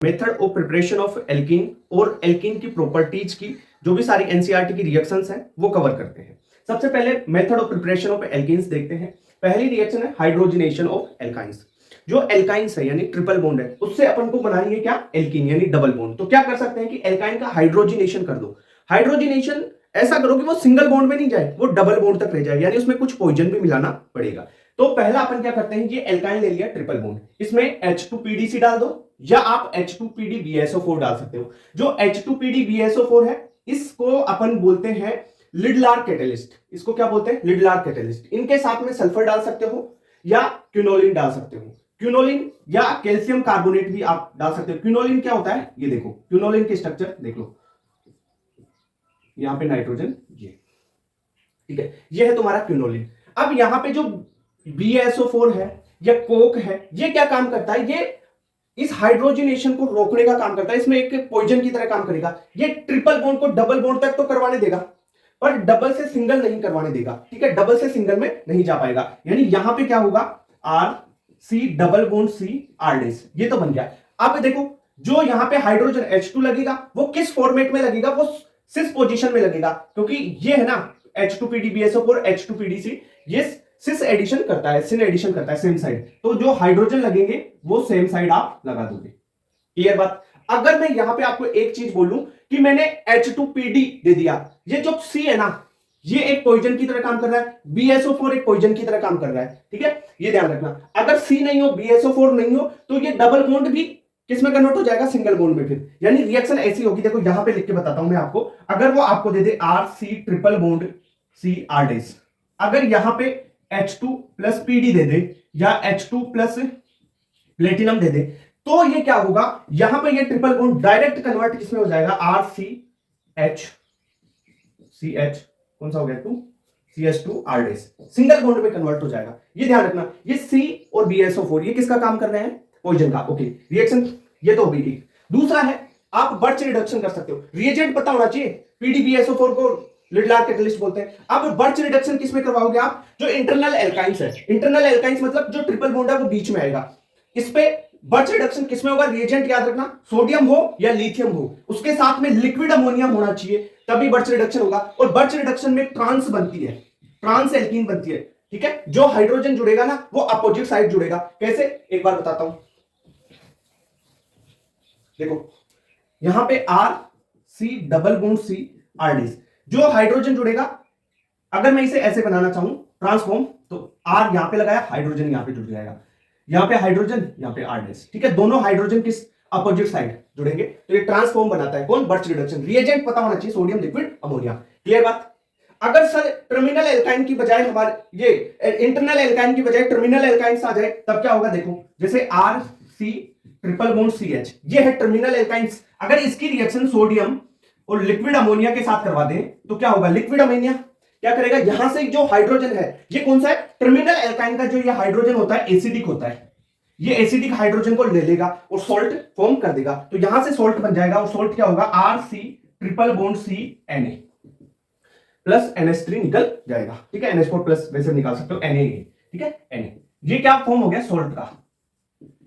Method of preparation of alkene और alkene की properties की जो भी सारी एनसीईआरटी की रिएक्शंस हैं वो कवर करते हैं। सबसे पहले method of preparation of alkenes देखते हैं। पहली रिएक्शन है हाइड्रोजनेशन ऑफ एल्काइंस। जो एल्काइंस है यानी ट्रिपल बॉन्ड है उससे अपन को बनाएंगे क्या, एल्कीन यानी डबल बॉन्ड। तो क्या कर सकते हैं कि एल्काइन का हाइड्रोजनेशन कर दो। हाइड्रोजनेशन ऐसा करो कि वो सिंगल बॉन्ड में नहीं जाए, वो डबल बॉन्ड तक ले जाए, यानी उसमें कुछ पॉइजन भी मिलाना पड़ेगा। तो पहला अपन क्या करते हैं, ये एल्काइन ले लिया ट्रिपल बॉन्ड, इसमें H2PDC डाल दो या आप H2PDVSO4 डाल सकते हो। जो H2PDVSO4 है इसको अपन बोलते हैं लिडलार कैटेलिस्ट। इसको क्या बोलते हैं, लिडलार कैटेलिस्ट। इनके साथ में सल्फर डाल सकते हो या क्विनोलिन डाल सकते हो। क्विनोलिन या कैल्शियम कार्बोनेट भी आप डाल सकते हो। क्विनोलिन क्या होता है, ये देखो क्विनोलिन के स्ट्रक्चर देख लो, यहां पे नाइट्रोजन, ये ठीक है, ये है तुम्हारा क्विनोलिन। अब यहां पे जो BSO4 है या कोक है, ये क्या काम करता है, ये इस हाइड्रोजनेशन को रोकने का काम करता है। इसमें एक पॉइजन की तरह काम करेगा। ये ट्रिपल बॉन्ड को डबल बॉन्ड तक तो करवाने देगा पर डबल से सिंगल नहीं करवाने देगा। ठीक है, डबल से सिंगल में नहीं जा पाएगा। यानी यहां पे क्या होगा, RC डबल बॉन्ड CR', ये तो बन गया। अब देखो जो यहां पे हाइड्रोजन H2 लगेगा वो किस फॉर्मेट में लगेगा, वो सिस पोजीशन में लगेगा, क्योंकि ये है ना H2PDBSO4 H2PDC, ये सिस एडिशन करता है, सिन एडिशन करता है सेम साइड। तो जो हाइड्रोजन लगेंगे वो सेम साइड आप लगा दोगे। क्लियर बात। अगर मैं यहां पे आपको एक चीज बोलूं कि मैंने H2PD दे दिया, ये जो C है ना ये एक पॉइजन की तरह काम कर रहा है, BSO4 एक पॉइजन की तरह काम कर रहा है। ठीक है, ये ध्यान रखना। अगर C नहीं हो, BSO4 नहीं हो, तो ये डबल बॉन्ड भी किसमें कन्वर्ट हो जाएगा, सिंगल बॉन्ड में। फिर यानी रिएक्शन ऐसी होगी, देखो यहां पे लिख के बताता हूं मैं आपको। अगर वो आपको दे दे RC ट्रिपल बॉन्ड CR', अगर यहां पे H2 प्लस PD दे दे या H2 प्लस प्लेटिनम दे दे, तो ये क्या होगा, यहां पे ये ट्रिपल बॉन्ड डायरेक्ट कन्वर्ट किसमें हो जाएगा, RCH CH कौन सा हो गया, 2 CH2R', सिंगल बॉन्ड में कन्वर्ट हो जाएगा। ये ध्यान रखना। ये C और BSO4 ये किसका काम कर रहे हैं, पॉइजन का। ओके, रिएक्शन ये तो हो गई। ठीक, दूसरा है आप बर्च रिडक्शन कर सकते हो। रिएजेंट पता होना चाहिए। PDBSO4 को लिडलार कैटेलिस्ट बोलते हैं। अब बर्च रिडक्शन किसमें करवाओगे आप, जो इंटरनल एल्काइंस है। इंटरनल एल्काइंस मतलब जो ट्रिपल बॉन्ड है वो बीच में आएगा। इस पे बर्च रिडक्शन किसमें होगा, रिएजेंट याद रखना, सोडियम हो या लिथियम हो, उसके साथ में लिक्विड अमोनिया होना चाहिए, तभी बर्च रिडक्शन होगा। और बर्च रिडक्शन में ट्रांस बनती है, ट्रांस एल्कीन बनती है। ठीक है, जो हाइड्रोजन जुड़ेगा ना वो अपोजिट साइड जुड़ेगा। कैसे, एक बार बताता हूं। देखो यहां पे RC डबल बॉन्ड CR', जो हाइड्रोजन जुड़ेगा, अगर मैं इसे ऐसे बनाना चाहूं ट्रांसफॉर्म, तो R यहां पे लगाया, हाइड्रोजन यहां पे जुड़ जाएगा, यहां पे हाइड्रोजन यहां पे R'। ठीक है, दोनों हाइड्रोजन किस अपोजिट साइड जुड़ेंगे, तो ये ट्रांसफॉर्म बनाता है। कौन, बर्च रिडक्शन। रिएजेंट पता होना चाहिए, सोडियम लिक्विड अमोनिया। क्लियर बात। अगर सर टर्मिनल एल्काइन की बजाय हमारे ये इंटरनल एल्काइन की बजाय टर्मिनल एल्काइंस आ जाए, तब क्या होगा, देखो जैसे RC ट्रिपल बॉन्ड CH, ये है टर्मिनल एल्काइंस। अगर इसकी रिएक्शन सोडियम और लिक्विड अमोनिया के साथ करवा दें तो क्या होगा, लिक्विड अमोनिया क्या करेगा, यहां से जो हाइड्रोजन है ये कौन सा है, टर्मिनल एल्काइन का जो ये हाइड्रोजन होता है एसिडिक होता है, ये एसिडिक हाइड्रोजन को ले लेगा और सॉल्ट फॉर्म कर देगा। तो यहां से सॉल्ट बन जाएगा और सॉल्ट क्या होगा, RC triple bond CNA plus NH3 निकल जाएगा। ठीक है, NH4 प्लस वैसे निकाल सकते हो, Na। ठीक है, Na ये क्या फॉर्म हो गया, सॉल्ट का,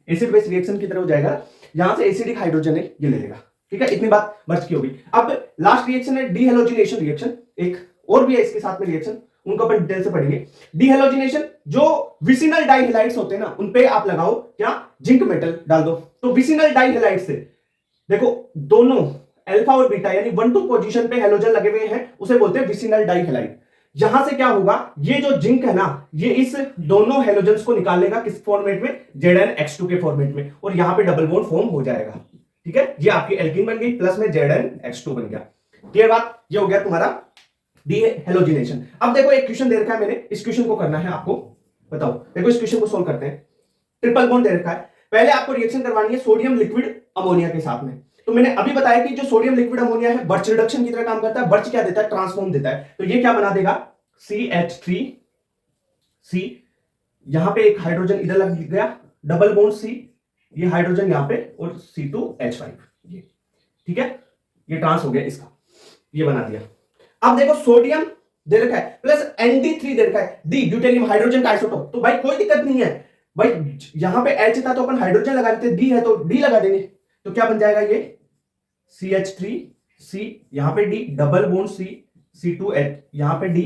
एसिड बेस रिएक्शन की तरह हो जाएगा। यहां से एसिडिक हाइड्रोजन है ये ले लेगा। ठीक है, इतनी बात बर्च की होगी। अब लास्ट रिएक्शन है डीहेलोजिनेशन रिएक्शन। एक और भी है इसके साथ में रिएक्शन, उनको अपन डिटेल से पढ़ेंगे। डीहेलोजिनेशन, जो विसिनल डाइहेलाइड्स होते हैं ना उन पे आप लगाओ क्या, जिंक मेटल डाल दो। तो विसिनल डाइहेलाइड से देखो दोनों अल्फा और बीटा यानी 1-2 पोजीशन पे हेलोजन लगे हुए हैं, उसे बोलते हैं विसिनल डाइहेलाइड। यहां से क्या होगा, ये जो जिंक है ना ये इस दोनों हेलोजेंस को निकाल लेगा किस फॉर्मेट में, ZnH2 के फॉर्मेट में, और यहां पे डबल बॉन्ड फॉर्म हो जाएगा। ठीक है, ये आपकी एल्कीन बन गई, प्लस में ZnH2 बन गया। क्लियर बात, ये हो गया तुम्हारा डीहेलोजिनेशन। अब देखो एक क्वेश्चन दे रखा है मैंने, इस क्वेश्चन को करना है आपको। बताओ, देखो इस क्वेश्चन को सोल्व करते हैं। ट्रिपल बॉन्ड दे रखा है, पहले आपको रिएक्शन करवानी है सोडियम लिक्विड अमोनिया के साथ में। तो मैंने अभी बताया कि जो सोडियम लिक्विड अमोनिया है बर्च रिडक्शन की तरह काम करता है। बर्च क्या देता है, ट्रांसफॉर्म देता है। तो ये क्या बना देगा, CH3C, यहां पे एक हाइड्रोजन इधर लग गया, डबल बॉन्ड C, ये हाइड्रोजन यहां पे, और C2H5 ये। ठीक है, ये ट्रांस हो गया इसका, ये बना दिया। अब देखो सोडियम दे रखा है प्लस ND3 दे रखा है, डी ड्यूटेरियम हाइड्रोजन का आइसोटोप। तो भाई कोई दिक्कत नहीं है भाई, यहां पे H था तो अपन हाइड्रोजन लगा देते, डी है तो डी लगा देंगे। तो क्या बन जाएगा ये CH3C, यहां पे D, double bond C, C2H, यहां पे D,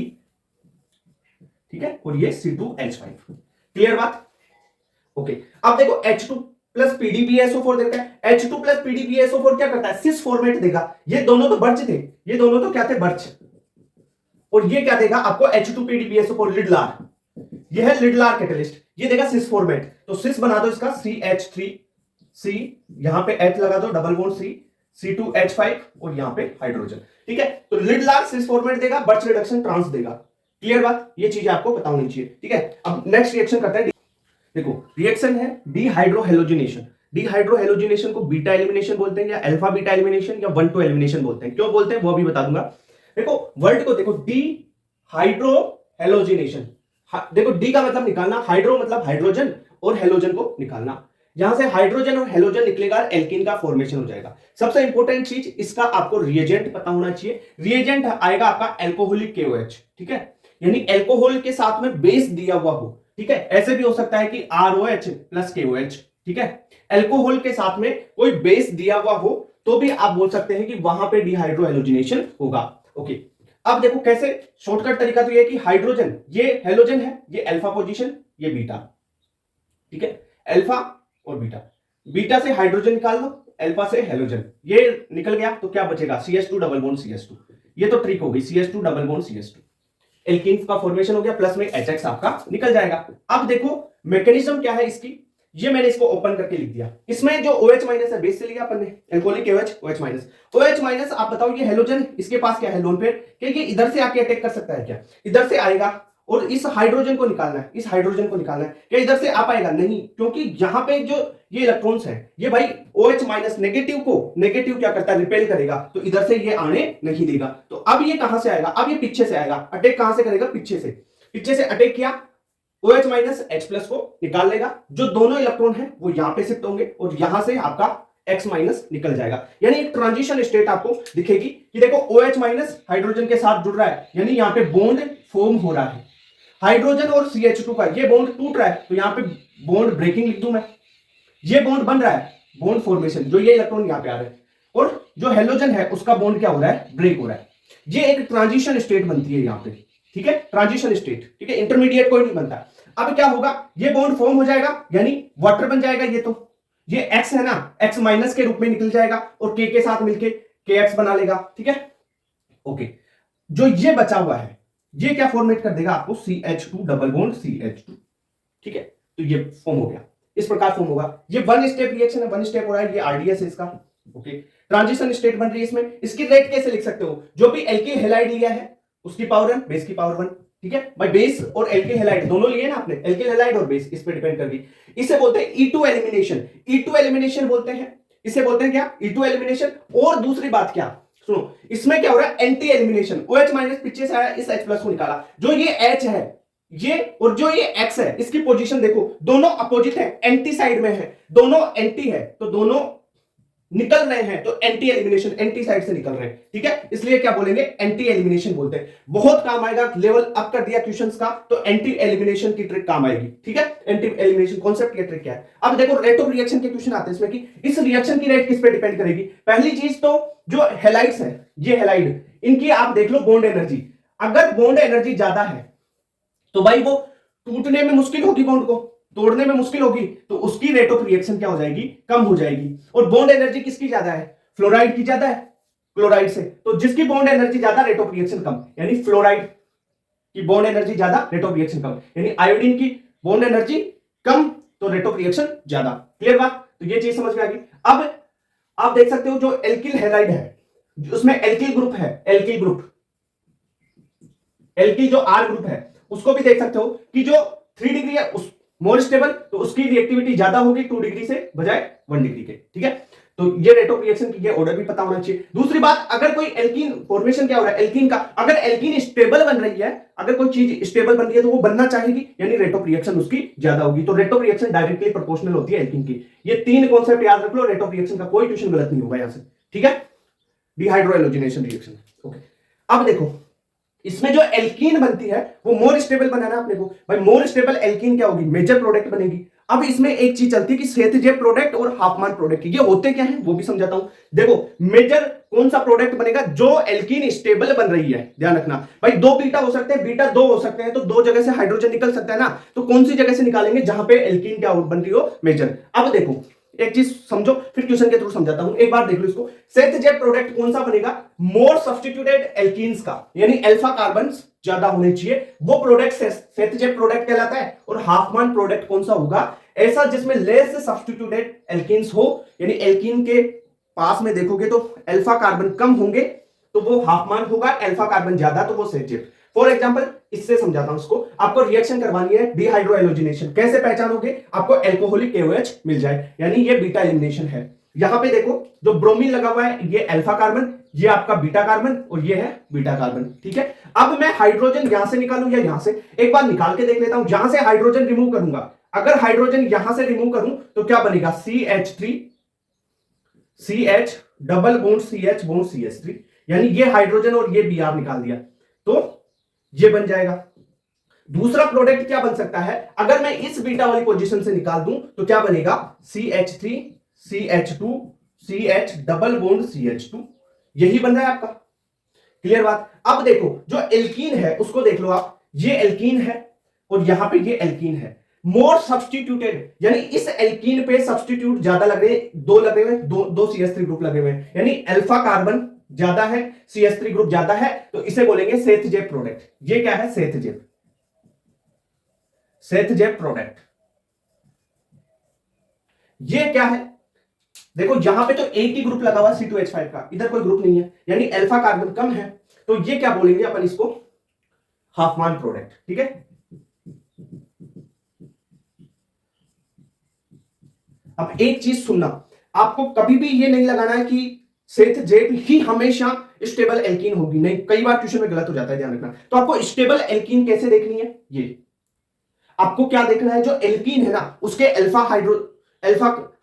ठीक है, और ये C2H5। क्लियर बात? ओके। अब देखो H2 प्लस PDPSO4 देता है। H2 प्लस PDPSO4 क्या करता है? सिस फॉर्मेट देगा। ये दोनों तो बर्च थे, ये दोनों तो क्या थे? बर्च। और ये क्या देगा आपको? H2 PDPSO4 लिडलार, ये है लिडलार कैटलिस्ट, ये देगा सिस फॉर्मेट। तो सिस बना दो इसका CH3C, यहां पे H लगा दो, डबल बॉन्ड C, C2H5 और यहां पे हाइड्रोजन। ठीक है, तो लिडलार सिस फॉर्मेट देगा, बर्च रिडक्शन ट्रांस देगा। क्लियर बात? ये चीजें आपको पता होनी चाहिए। ठीक है, अब नेक्स्ट रिएक्शन करते हैं। देखो रिएक्शन है डिहाइड्रोहेलोजिनेशन। डिहाइड्रोहेलोजिनेशन को बीटा एलिमिनेशन बोलते हैं, या अल्फा बीटा एलिमिनेशन, या 1-2 एलिमिनेशन बोलते हैं। क्यों बोलते हैं वो भी बता दूंगा। देखो वर्ड को देखो, डिहाइड्रोहेलोजिनेशन। देखो डी का मतलब निकालना, हाइड्रो मतलब हाइड्रोजन, और हेलोजन को निकालना। यहां से हाइड्रोजन और हेलोजन निकलेगा, एल्कीन का फॉर्मेशन हो जाएगा। सबसे इंपॉर्टेंट चीज, इसका आपको रिएजेंट पता होना चाहिए। रिएजेंट आएगा आपका एल्कोहलिक KOH। ठीक है, यानी एल्कोहल के साथ में बेस दिया हुआ हो। ठीक है, ऐसे भी हो सकता है कि ROH प्लस KOH। ठीक है, एल्कोहल के साथ में कोई बेस दिया हुआ हो तो भी आप बोल सकते हैं कि वहां पे डिहाइड्रोहेलोजिनेशन होगा। ओके, अब देखो कैसे, शॉर्टकट तरीका तो ये है कि हाइड्रोजन, ये हेलोजन है, ये अल्फा पोजीशन, ये बीटा। ठीक है, अल्फा और बीटा, बीटा से हाइड्रोजन निकाल लो, अल्फा से हेलोजन, ये निकल गया तो क्या बचेगा? CH2 double bond CH2। ये तो ट्रिक हो गई, CH2 double bond CH2, alkene का फॉर्मेशन हो गया, प्लस में HX आपका निकल जाएगा। अब देखो मैकेनिज्म क्या है इसकी, ये मैंने इसको ओपन करके लिख दिया। इसमें जो OH माइनस है, बेस से लिया अपन ने, alcoholic KOH, OH minus. OH minus आप बताओ, ये हेलोजन, इसके पास क्या है? Lone pair. क्या ये इधर से आके अटैक कर सकता है क्या? इधर से आएगा और इस हाइड्रोजन को निकालना है, इस हाइड्रोजन को निकालना है। क्या इधर से आ पाएगा? नहीं, क्योंकि यहां पे जो ये इलेक्ट्रॉन्स है, ये भाई OH माइनस नेगेटिव को, नेगेटिव क्या करता है? रिपेल करेगा, तो इधर से ये आने नहीं देगा। तो अब ये कहां से आएगा? अब ये पीछे से आएगा। अटैक कहां से करेगा? पीछे से। पीछे से अटैक किया, OH माइनस H प्लस को निकाल लेगा, जो दोनों इलेक्ट्रॉन है वो यहां पे शिफ्ट होंगे और यहां से आपका X माइनस निकल जाएगा। यानी एक ट्रांजिशन स्टेट आपको दिखेगी कि देखो OH माइनस हाइड्रोजन के साथ जुड़ रहा है, यानी यहां पे बॉन्ड फॉर्म हो रहा है। हाइड्रोजन और CH2 का ये बॉन्ड टूट रहा है, तो यहां पे बॉन्ड ब्रेकिंग लिख दूं मैं। ये बॉन्ड बन रहा है, बॉन्ड फॉर्मेशन, जो ये इलेक्ट्रॉन यहां पे आ रहे हैं, और जो हेलोजन है उसका बॉन्ड क्या हो रहा है? ब्रेक हो रहा है। ये एक ट्रांजिशन स्टेट बनती है यहां पे। ठीक है, ट्रांजिशन स्टेट। ठीक है, इंटरमीडिएट कोई नहीं बनता। अब क्या होगा? ये बॉन्ड फॉर्म हो जाएगा, यानी वाटर बन जाएगा। ये X है ना, X माइनस के रूप में निकल जाएगा और K के साथ मिलके KX बना लेगा। ठीक है, ओके। जो ये बचा हुआ है, ये क्या फॉर्मेट कर देगा आपको? CH2 double bond CH2। ठीक है, तो ये फॉर्म हो गया, इस प्रकार फॉर्म होगा। ये 1 स्टेप रिएक्शन है, 1 स्टेप हो रहा है, ये RDS है इसका। ओके, ट्रांजिशन स्टेट बन रही है इसमें। इसकी रेट कैसे लिख सकते हो? जो भी एल्किल हैलाइड लिया है उसकी पावर 1, बेस की पावर 1। ठीक है भाई, बेस और एल्किल हैलाइड दोनों लिए ना आपने, एल्किल हैलाइड और बेस, इस पे डिपेंड करती। इसे बोलते हैं E2 एलिमिनेशन। E2 एलिमिनेशन बोलते हैं, इसे बोलते हैं क्या? E2 elimination. और दूसरी बात क्या, सुनो, इसमें क्या हो रहा है? Anti elimination. OH माइनस पीछे से आया, इस H प्लस को निकाला। जो ये H है, ये और जो ये X है, इसकी पोजीशन देखो, दोनों अपोजिट है, एंटी साइड में है, दोनों एंटी है, तो दोनों निकल रहे हैं, तो एंटी एलिमिनेशन, एंटी साइड से निकल रहे हैं। ठीक है, इसलिए क्या बोलेंगे? एंटी एलिमिनेशन बोलते हैं। बहुत काम आएगा, लेवल अप कर दिया क्वेश्चंस का, तो एंटी एलिमिनेशन की ट्रिक काम आएगी। ठीक है, एंटी एलिमिनेशन कॉन्सेप्ट की ट्रिक क्या है? अब देखो रेट ऑफ रिएक्शन के क्वेश्चन आते हैं इसमें, कि इस रिएक्शन की रेट किस पे डिपेंड करेगी। पहली चीज तो जो हैलाइड्स है, ये हैलाइड, इनकी आप देख लो बॉन्ड एनर्जी। अगर बॉन्ड एनर्जी ज्यादा है तो भाई वो टूटने में मुश्किल होगी, बॉन्ड को तोड़ने में मुश्किल होगी, तो उसकी रेट ऑफ रिएक्शन क्या हो जाएगी? कम हो जाएगी। और बॉन्ड एनर्जी किसकी ज्यादा है? फ्लोराइड की ज्यादा है क्लोराइड से, तो जिसकी बॉन्ड एनर्जी ज्यादा, रेट ऑफ रिएक्शन कम। यानी फ्लोराइड की बॉन्ड एनर्जी ज्यादा, रेट ऑफ रिएक्शन कम। यानी आयोडीन की बॉन्ड एनर्जी कम, तो रेट ऑफ रिएक्शन ज्यादा। क्लियर बात? तो ये चीज समझ में आ गई। अब आप देख सकते हो, जो एल्किल हैलाइड है, उसमें एल्किल ग्रुप है, एल्किल ग्रुप, एल्किल जो R ग्रुप है, उसको भी देख सकते हो कि जो 3 डिग्री है उस मोर स्टेबल, तो उसकी रिएक्टिविटी ज्यादा होगी 2 डिग्री से बजाय 1 डिग्री के। ठीक है, तो ये रेट ऑफ रिएक्शन की ये ऑर्डर भी पता होना चाहिए। दूसरी बात, अगर कोई एल्कीन फॉर्मेशन क्या हो रहा है एल्कीन का, अगर एल्कीन स्टेबल बन रही है, अगर कोई चीज स्टेबल बन रही है तो वो बनना चाहेगी, यानी रेट ऑफ रिएक्शन उसकी ज्यादा होगी। तो rate of reaction directly proportional होती है एल्कीन की। ये 3 कॉन्सेप्ट याद रख लो, रेट ऑफ रिएक्शन का कोई क्वेश्चन गलत नहीं होगा यहां से। ठीक है, डिहाइड्रोएलोजिनेशन रिएक्शन। ओके, अब देखो इसमें जो एल्कीन बनती है वो मोर स्टेबल बनाना अपने को। भाई मोर स्टेबल एल्कीन क्या होगी? मेजर प्रोडक्ट बनेगी। अब इसमें एक चीज चलती है कि सेथजेब प्रोडक्ट और हाफमान प्रोडक्ट, ये होते क्या है वो भी समझाता हूं। देखो मेजर कौन सा प्रोडक्ट बनेगा, जो एल्कीन स्टेबल बन रही है, ध्यान रखना भाई। दो बीटा हो सकते हैं, बीटा दो हो सकते हैं, तो दो जगह से हाइड्रोजन निकल सकता है ना, तो कौन सी जगह से निकालेंगे, जहां पे एल्कीन क्या बन रही हो, मेजर। अब देखो एक चीज समझो, फिर क्वेश्चन के थ्रू समझाता हूं, एक बार देख लो इसको। सेथजेब प्रोडक्ट कौन सा बनेगा, मोर सब्स्टिट्यूटेड एल्कीन्स का, यानी अल्फा कार्बन ज्यादा होने चाहिए, वो प्रोडक्ट सेथजेब प्रोडक्ट कहलाता है। और हाफमान प्रोडक्ट कौन सा होगा, ऐसा जिसमें लेस सब्स्टिट्यूटेड एल्कीन्स हो, यानी एल्कीन के पास में देखोगे तो अल्फा कार्बन कम होंगे तो वो हाफमान होगा, अल्फा कार्बन ज्यादा तो वो सेथजेब। फॉर एग्जांपल इससे समझाता हूं इसको, आपको रिएक्शन करवानी है डिहाइड्रोएलोजिनेशन, कैसे पहचानोगे, आपको एल्कोहलिक KOH मिल जाए, यानी ये बीटा एलिमिनेशन है। यहां पे देखो जो ब्रोमीन लगा हुआ है, ये अल्फा कार्बन, ये आपका बीटा कार्बन और ये है बीटा कार्बन, ठीक है। अब मैं हाइड्रोजन यहां से निकालूं या यहां से, एक बार निकाल के देख लेता हूं। जहां से हाइड्रोजन रिमूव करूंगा, अगर हाइड्रोजन यहां से रिमूव करूं तो क्या बनेगा, CH3 CH double bond CH bond CH3, यानी ये हाइड्रोजन और ये Br निकाल दिया तो ये बन जाएगा। दूसरा प्रोडक्ट क्या बन सकता है, अगर मैं इस बीटा वाली पोजीशन से निकाल दूं तो क्या बनेगा, CH3 CH2 CH double bond CH2, यही बन रहा है आपका। क्लियर बात। अब देखो जो एल्कीन है उसको देख लो आप, ये एल्कीन है और यहां पे ये एल्कीन है, मोर सब्स्टिट्यूटेड, यानी इस एल्कीन पे सब्स्टिट्यूट ज्यादा लग रहे हैं, दो लगे हुए, दो CH3 ग्रुप लगे हुए हैं, यानी अल्फा कार्बन ज्यादा है, CH3 ग्रुप ज्यादा है, तो इसे बोलेंगे सेथजेब प्रोडक्ट। ये क्या है, सेथजेब, सेथजेब प्रोडक्ट। ये क्या है, देखो यहां पे तो एक ही ग्रुप लगा हुआ C2H5 का, इधर कोई ग्रुप नहीं है, यानी अल्फा कार्बन कम है, तो ये क्या बोलेंगे अपन इसको, हाफमान प्रोडक्ट, ठीक है। अब एक चीज सुनना, आपको कभी भी ये नहीं लगाना है कि सेथजेब ही हमेशा स्टेबल एल्कीन होगी, नहीं, कई बार ट्यूशन में गलत हो जाता है, ध्यान रखना। तो आपको स्टेबल एल्कीन कैसे देखनी है, ये आपको क्या देखना है, जो एल्कीन है ना उसके अल्फा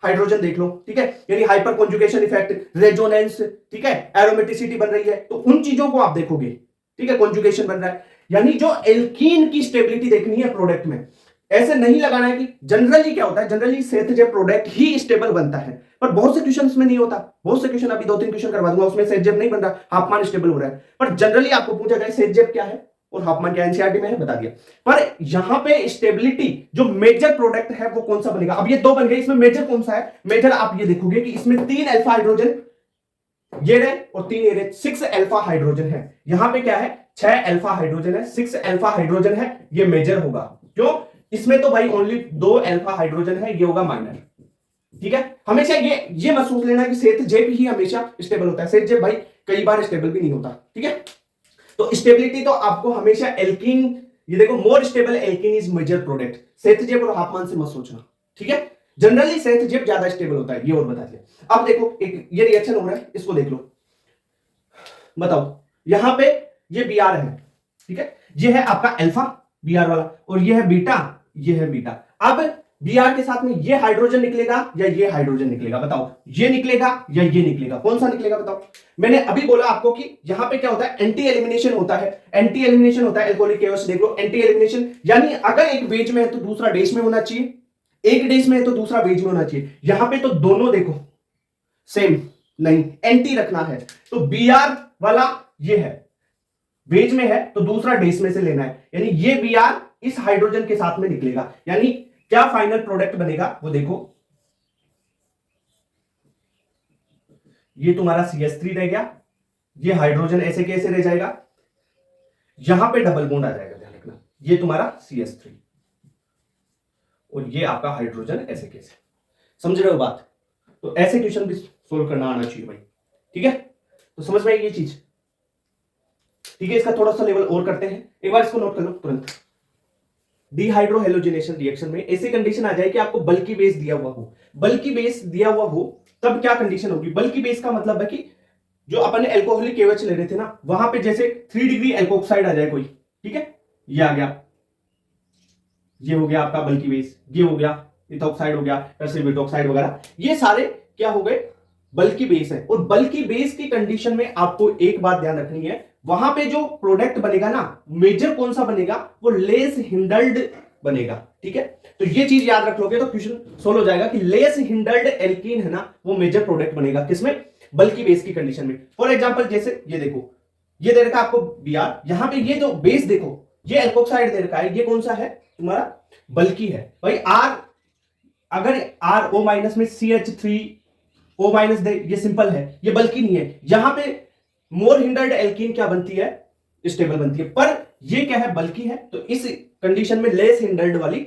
हाइड्रोजन देख लो, ठीक है, यानी हाइपर कॉन्जुगेशन इफेक्ट, रेजोनेंस, ठीक है, एरोमेटिसिटी बन रही है, तो उन चीजों को आप देखोगे, ठीक है, कॉन्जुगेशन बन रहा है, यानी जो एल्कीन की स्टेबिलिटी देखनी है प्रोडक्ट में। ऐसे नहीं लगाना है कि जनरली क्या होता है, जनरली सेथजेब प्रोडक्ट ही स्टेबल बनता है, पर बहुत से क्वेश्चन में नहीं होता, बहुत से क्वेश्चन अभी 2-3 क्वेश्चन करवा दूंगा उसमें सेथजेब नहीं बन रहा, हाफमान स्टेबल हो रहा है, पर जनरली आपको पूछा जाए सेथजेब क्या है और हाफमान क्या, एनसीईआरटी में है, बता दिया। पर यहां पे स्टेबिलिटी जो मेजर प्रोडक्ट है वो कौन सा बनेगा, अब ये दो बन गए, इसमें मेजर कौन सा है, मेजर आप ये देखोगे कि इसमें 3 अल्फा हाइड्रोजन ये रहे और 3 ये रहे, 6 अल्फा हाइड्रोजन है। यहां पे क्या है, 6 अल्फा हाइड्रोजन है, 6 अल्फा हाइड्रोजन है, ये मेजर होगा। क्यों, इसमें तो भाई ओनली 2 अल्फा हाइड्रोजन है, ये होगा माइनर, ठीक है। हमेशा ये मत सोच लेना कि सेथजेब ही हमेशा स्टेबल होता है, सेथजेब भाई कई बार स्टेबल भी नहीं होता, ठीक है। तो स्टेबिलिटी तो आपको हमेशा एल्कीन, ये देखो more stable alkene is major product, Saytzeff और हाफमान से मत सोचना, ठीक है। जनरली सेथजेब ज्यादा स्टेबल होता है, ये और बता दिया। अब देखो एक ये रिएक्शन हो रहा है, इसको देख लो, बताओ यहां पे ये Br है, ठीक है, ये है आपका अल्फा Br वाला और ये है बीटा, ये है बीटा। अब Br के साथ में ये हाइड्रोजन निकलेगा या ये हाइड्रोजन निकलेगा, बताओ, ये निकलेगा या ये निकलेगा, कौन सा निकलेगा बताओ। मैंने अभी बोला आपको कि यहां पे क्या होता है, एंटी एलिमिनेशन होता है, एंटी एलिमिनेशन होता है अल्कोहलिक KOH, देख लो एंटी एलिमिनेशन, यानी अगर एक बेस में है तो दूसरा डेस में होना चाहिए, एक डेस में है तो दूसरा बेस में होना चाहिए। यहां पे तो दोनों देखो सेम, नहीं, एंटी रखना है, तो Br वाला ये है, बेस में है तो दूसरा डेस में से लेना है, यानी ये Br इस हाइड्रोजन के साथ में निकलेगा, यानी क्या फाइनल प्रोडक्ट बनेगा वो देखो, ये तुम्हारा CH3 रह गया, ये हाइड्रोजन ऐसे कैसे रह जाएगा, यहां पे डबल बॉन्ड आ जाएगा, ध्यान रखना, ये तुम्हारा CH3 और ये आपका हाइड्रोजन ऐसे कैसे, समझ रहे हो बात। तो ऐसे क्वेश्चन भी सोल्व करना आना चाहिए भाई, ठीक है। तो समझ में आई ये चीज, ठीक है। इसका थोड़ा सा लेवल और करते हैं, एक बार इसको नोट कर लो तुरंत। डिहाइड्रोहेलोजिनेशन रिएक्शन में ऐसी कंडीशन आ जाए कि आपको बल्की बेस दिया हुआ हो, बल्की बेस दिया हुआ हो तब क्या कंडीशन होगी, बल्की बेस का मतलब है कि जो अपन ने अल्कोहलिक KOH ले रहे थे ना, वहां पे जैसे 3 डिग्री एल्कोक्साइड आ जाए कोई, ठीक है, ये आ गया, ये हो गया आपका बल्की बेस, ये हो गया इथोक्साइड, हो गया टर्सरी ब्यूटोक्साइड वगैरह, ये सारे क्या हो गए, बल्की बेस है। और बल्की बेस की कंडीशन में आपको एक बात ध्यान रखनी है, वहां पे जो प्रोडक्ट बनेगा ना, मेजर कौन सा बनेगा, वो लेस हिंडल्ड बनेगा। ठीक है, तो ये चीज याद रख लोगे तो क्वेश्चन सोल्व हो जाएगा कि लेस हिंडर्ड एल्कीन है ना, वो मेजर प्रोडक्ट बनेगा किसमें, बल्कि बेस की कंडीशन में। फॉर एग्जांपल जैसे ये देखो, ये दे रखा आपको Br, यहां पे ये जो बेस देखो, ये एल्कोक्साइड दे रखा है, ये कौन सा है तुम्हारा, बल्कि है भाई। R अगर RO माइनस में CH3O माइनस दे, ये सिंपल है, ये बल्कि नहीं है। यहां पे मोर हिंडर्ड एल्कीन क्या बनती है, स्टेबल बनती है, पर ये क्या है, बल्कि है, तो इस कंडीशन में लेस हिंडर्ड वाली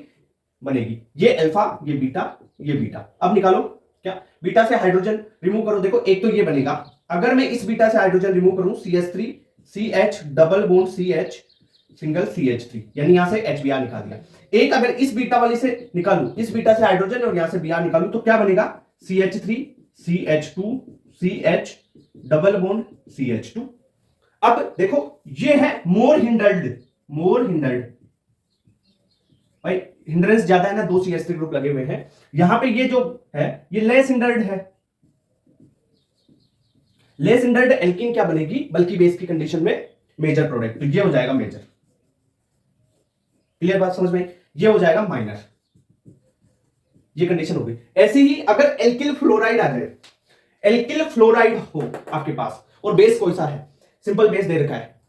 बनेगी। ये अल्फा, ये बीटा, ये बीटा। अब निकालो क्या, बीटा से हाइड्रोजन रिमूव करो, देखो एक तो ये बनेगा, अगर मैं इस बीटा से हाइड्रोजन रिमूव करूं CH3 CH double bond CH single CH3, यानी यहां से HBr निकाल दिया। एक अगर इस बीटा वाली से निकालूं, इस बीटा से हाइड्रोजन और यहां से Br निकालूं, तो क्या बनेगा, CH3 CH2 CH double bond CH2। अब देखो ये है मोर हिंडर्ड भाई, हिंड्रेंस ज्यादा है ना, 2 CH3 ग्रुप लगे हुए हैं। यहां पे ये जो है ये लेस हिंडर्ड है। लेस हिंडर्ड एल्कीन क्या बनेगी, बल्कि बेस की कंडीशन में मेजर प्रोडक्ट, तो ये हो जाएगा मेजर। क्लियर बात समझ में, ये हो जाएगा माइनर, ये कंडीशन हो गई। ऐसे ही अगर एल्किल फ्लोराइड आ जाए, एल्किल फ्लोराइड हो आपके पास और बेस कोई सा है, सिंपल बेस दे रखा है,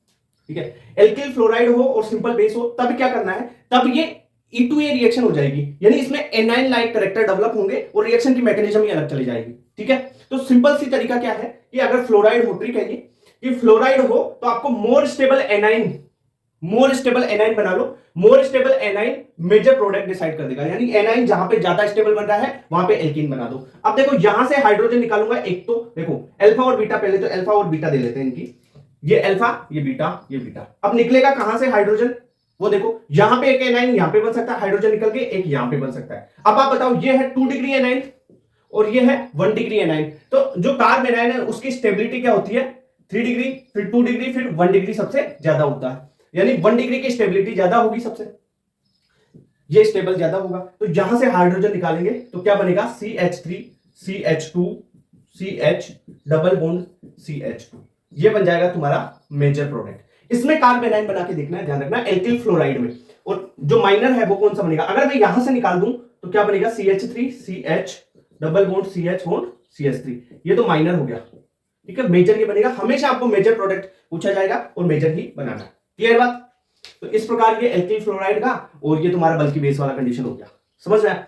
ठीक है, एल्किल फ्लोराइड हो और सिंपल बेस हो, तब क्या करना है, तब ये E2A रिएक्शन हो जाएगी, यानी इसमें एनाइन लाइक कैरेक्टर डेवलप होंगे और रिएक्शन की मैकेनिज्म ही अलग चली जाएगी। ठीक है, तो सिंपल सी तरीका क्या है कि अगर फ्लोराइड हो, ट्रिक है ये कि फ्लोराइड हो तो आपको मोर स्टेबल एनाइन बना लो। More stable alkene major product decide कर देगा, यानी एनाइन जहां पे ज्यादा स्टेबल बन रहा है वहां पे एल्कीन बना दो। अब देखो यहां से हाइड्रोजन निकालूंगा, एक तो देखो अल्फा और बीटा, पहले तो अल्फा और बीटा दे लेते हैं इनकी, ये अल्फा, ये बीटा, ये बीटा। अब निकलेगा कहां से हाइड्रोजन, वो देखो यहां पे एक एनाइन यहां पे बन सकता है, हाइड्रोजन निकल के एक यहां पे बन सकता है। अब आप बताओ, ये है 2 डिग्री एनाइन और ये है 1 डिग्री एनाइन, तो जो कार्ब एनाइन है उसकी स्टेबिलिटी क्या होती है, 3 डिग्री, फिर 2 डिग्री, फिर 1 डिग्री सबसे ज्यादा होता है, यानी 1 डिग्री की स्टेबिलिटी ज्यादा होगी सबसे, ये स्टेबल ज्यादा होगा। तो यहां से हाइड्रोजन निकालेंगे तो क्या बनेगा, CH3 CH2 CH double bond CH2, ये बन जाएगा तुम्हारा मेजर प्रोडक्ट। इसमें कार्ब एनाइन बना के देखना है, ध्यान रखना, एल्किल फ्लोराइड में। और जो माइनर है वो कौन सा बनेगा, अगर मैं यहां से निकाल दूं तो क्या बनेगा, CH3 CH double bond CH bond CH3, ये तो माइनर हो गया। ठीक है, मेजर ये बनेगा, हमेशा आपको मेजर प्रोडक्ट पूछा जाएगा और मेजर ही बनाना। क्लियर बात, तो इस प्रकार ये एल्किल फ्लोराइड का और ये तुम्हारा बल्कि बेस वाला कंडीशन हो गया, समझ में आया।